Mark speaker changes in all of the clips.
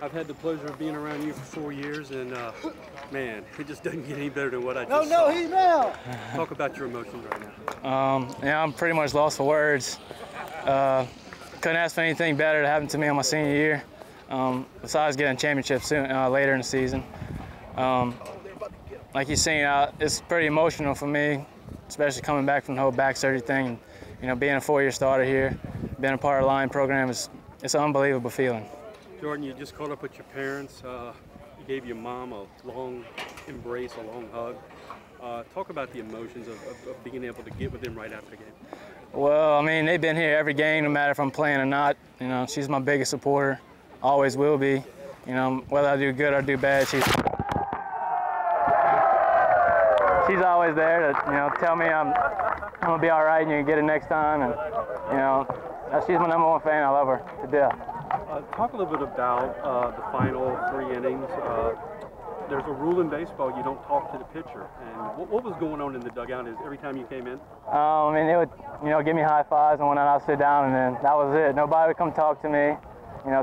Speaker 1: I've had the pleasure of being around you for 4 years, and man, it just doesn't get any better than what I just saw.
Speaker 2: He's now.
Speaker 1: Talk about your emotions right now.
Speaker 3: Yeah, I'm pretty much lost for words. Couldn't ask for anything better to happen to me on my senior year, besides getting a championship soon, later in the season. Like you've seen, it's pretty emotional for me, especially coming back from the whole back surgery thing. And, being a 4-year starter here, being a part of the Lion program, it's an unbelievable feeling.
Speaker 1: Jordan, you just caught up with your parents. You gave your mom a long embrace, a long hug. Talk about the emotions of being able to get with them right after the game.
Speaker 3: Well, I mean, they've been here every game, no matter if I'm playing or not. She's my biggest supporter, always will be. Whether I do good or do bad, she's always there to, tell me I'm gonna be all right and you can get it next time. And, she's my #1 fan. I love her to death.
Speaker 1: Talk a little bit about the final 3 innings. There's a rule in baseball, you don't talk to the pitcher. And what was going on in the dugout every time you came in?
Speaker 3: I mean, they would, give me high fives, and when I'd sit down, and then that was it. Nobody would come talk to me,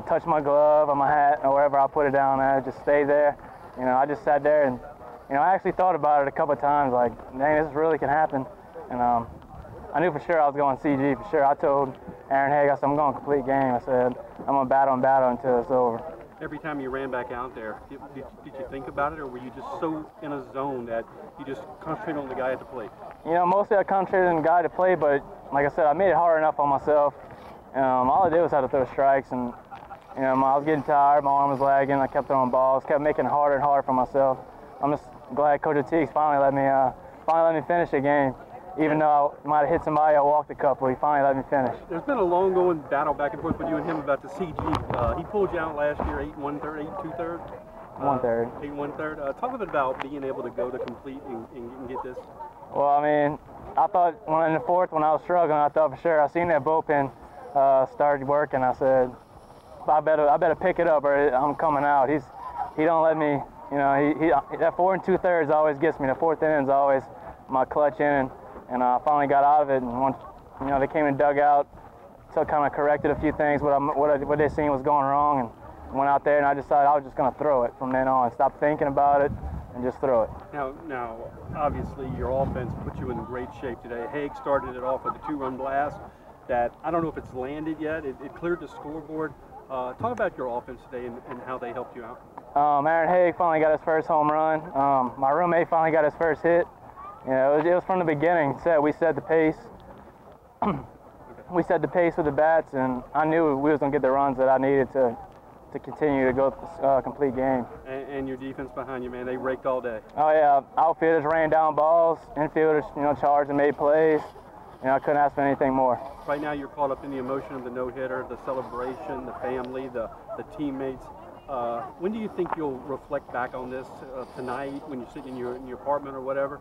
Speaker 3: touch my glove or my hat or wherever I put it down at. Just stay there. I just sat there, and I actually thought about it a couple of times, like, dang, this really can happen. And I knew for sure I was going CG for sure. I told Aaron Hague, I said, I'm going complete game. I said, I'm going to battle and battle until it's over.
Speaker 1: Every time you ran back out there, did you think about it, or were you just so in a zone that you just concentrated on the guy at the plate?
Speaker 3: Mostly I concentrated on the guy at the plate, but like I said, I made it hard enough on myself. All I did was have to throw strikes, and I was getting tired, my arm was lagging, I kept throwing balls, kept making it harder and harder for myself. I'm just glad Coach Ateeks finally let me finish the game. Even though I might have hit somebody, I walked a couple, he finally let me finish.
Speaker 1: There's been a long-going battle back and forth with you and him about the CG. He pulled you out last year, 8 1/3, 8 2/3?
Speaker 3: 1/3.
Speaker 1: 8 1/3. Talk a bit about being able to go to complete and get this.
Speaker 3: Well, I mean, I thought in the 4th when I was struggling, I thought for sure. I seen that bullpen started working. I said, I better pick it up or I'm coming out. He don't let me. That 4 2/3 always gets me. The 4th inning is always my clutch inning. And I finally got out of it, and once they came in the dugout, so kind of corrected a few things what they seen was going wrong, and went out there, and I decided I was just going to throw it from then on, stop thinking about it, and just throw it.
Speaker 1: Now, obviously, your offense put you in great shape today. Hague started it off with a 2-run blast that I don't know if it's landed yet. It cleared the scoreboard. Talk about your offense today and how they helped you out.
Speaker 3: Aaron Hague finally got his first home run. My roommate finally got his first hit. It was from the beginning. We set the pace. We set the pace with the bats, and I knew we was gonna get the runs that I needed to continue to go complete game.
Speaker 1: And your defense behind you, man, they raked all day.
Speaker 3: Oh yeah, outfielders ran down balls, infielders, charged and made plays. I couldn't ask for anything more.
Speaker 1: Right now, you're caught up in the emotion of the no-hitter, the celebration, the family, the teammates. When do you think you'll reflect back on this tonight when you're sitting in your apartment or whatever?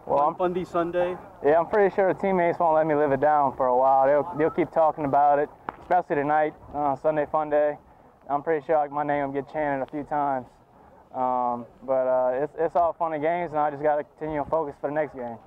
Speaker 3: Well,
Speaker 1: Fundy Sunday?
Speaker 3: Yeah, I'm pretty sure the teammates won't let me live it down for a while. They'll keep talking about it, especially tonight, Sunday Fun Day. I'm pretty sure my name will get chanted a few times. But it's all fun and games, and I just got to continue to focus for the next game.